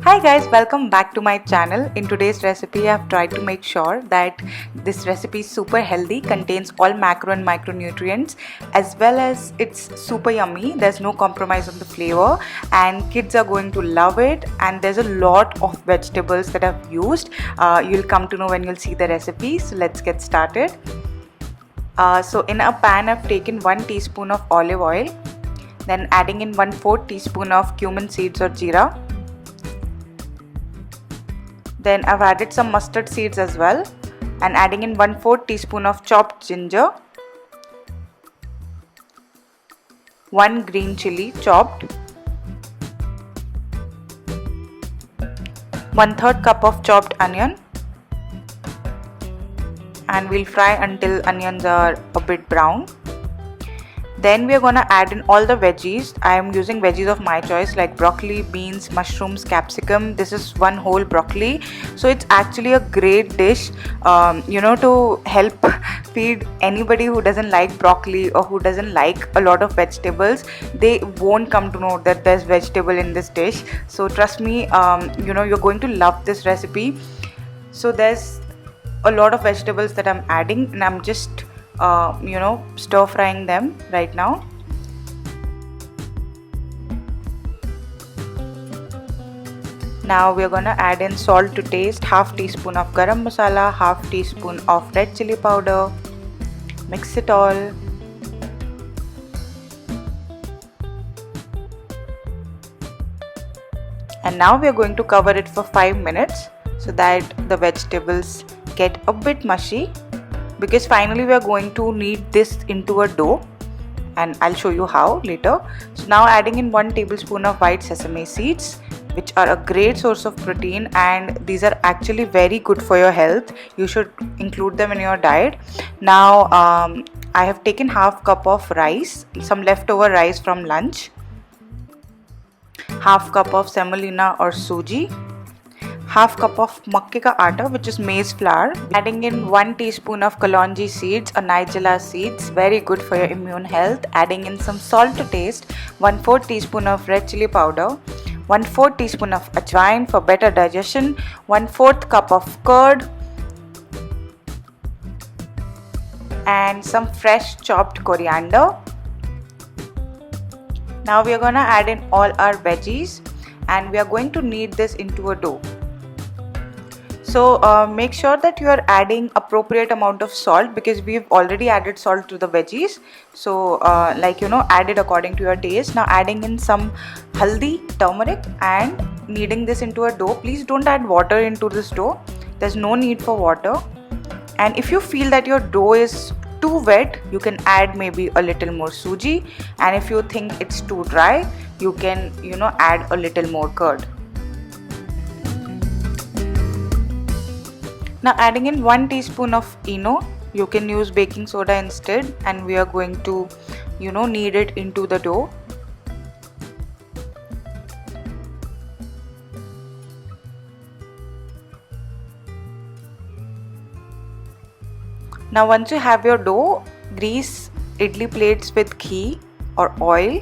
Hi guys, welcome back to my channel. In today's recipe, I've tried to make sure that this recipe is super healthy, contains all macro and micronutrients, as well as it's super yummy. There's no compromise on the flavor and kids are going to love it, and there's a lot of vegetables that I've used. You'll come to know when you'll see the recipe. So let's get started. So in a pan, I've taken 1 teaspoon of olive oil, then adding in 1/4 teaspoon of cumin seeds or jeera. Then I've added some mustard seeds as well, and adding in 1/4 teaspoon of chopped ginger, 1 green chilli chopped, 1/3 cup of chopped onion, and we'll fry until onions are a bit brown. Then we are gonna add in all the veggies. I am using veggies of my choice like broccoli, beans, mushrooms, capsicum. This is one whole broccoli, so it's actually a great dish, to help feed anybody who doesn't like broccoli or who doesn't like a lot of vegetables. They won't come to know that there's vegetable in this dish. So trust me, you're going to love this recipe. So there's a lot of vegetables that I'm adding, and I'm just stir frying them right now. Now we are gonna add in salt to taste, half teaspoon of garam masala, half teaspoon of red chilli powder. Mix it all. And now we are going to cover it for 5 minutes so that the vegetables get a bit mushy, because finally we are going to knead this into a dough, and I'll show you how later. So now adding in 1 tablespoon of white sesame seeds, which are a great source of protein, and these are actually very good for your health. You should include them in your diet. Now I have taken half cup of rice, some leftover rice from lunch, half cup of semolina or suji, half cup of makke ka atta, which is maize flour, adding in 1 teaspoon of kalonji seeds or nigella seeds, very good for your immune health, adding in some salt to taste, 1/4 teaspoon of red chilli powder, 1/4 teaspoon of ajwain for better digestion, 1/4 cup of curd, and some fresh chopped coriander. Now we are going to add in all our veggies, and we are going to knead this into a dough. So make sure that you are adding appropriate amount of salt, because we've already added salt to the veggies. So add it according to your taste. Now adding in some haldi, turmeric, and kneading this into a dough. Please don't add water into this dough. There's no need for water. And if you feel that your dough is too wet, you can add maybe a little more suji, and if you think it's too dry, you can add a little more curd. Now adding in 1 teaspoon of ENO, you can use baking soda instead, and we are going to knead it into the dough. Now once you have your dough, grease idli plates with ghee or oil,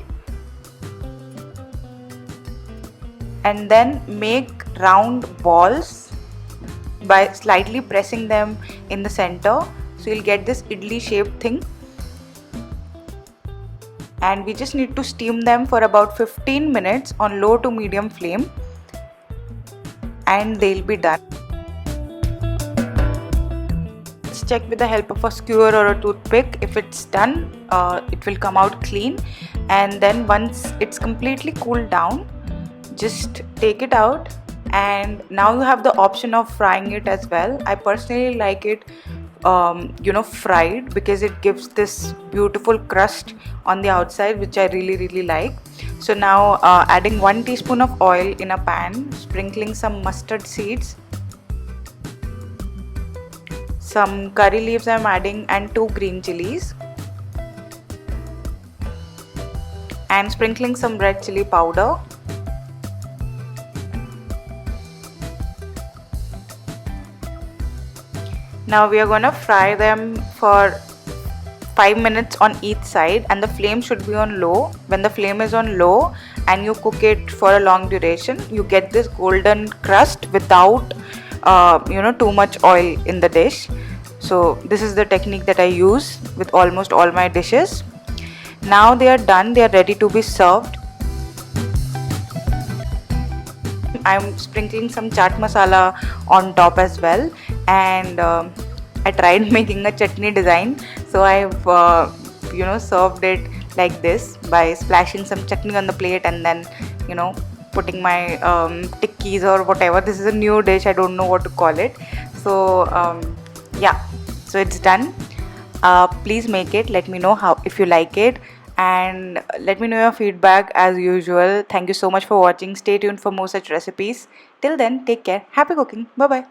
and then make round balls by slightly pressing them in the center, so you'll get this idli shaped thing. And we just need to steam them for about 15 minutes on low to medium flame, and they'll be done. Let's check with the help of a skewer or a toothpick if it's done. It will come out clean, and then once it's completely cooled down, just take it out. And now you have the option of frying it as well. I personally like it fried, because it gives this beautiful crust on the outside, which I really like. So now adding 1 teaspoon of oil in a pan, sprinkling some mustard seeds, some curry leaves I'm adding, and 2 green chilies, and sprinkling some red chilli powder. Now we are going to fry them for 5 minutes on each side, and the flame should be on low. When the flame is on low and you cook it for a long duration, you get this golden crust without too much oil in the dish. So this is the technique that I use with almost all my dishes. Now they are done, they are ready to be served. I'm sprinkling some chaat masala on top as well, and I tried making a chutney design, so I've served it like this by splashing some chutney on the plate and then putting my tikkis or whatever. This is a new dish, I don't know what to call it. So yeah, so it's done. Please make it, let me know how if you like it, and let me know your feedback as usual. Thank you so much for watching. Stay tuned for more such recipes. Till then, take care, happy cooking, bye bye.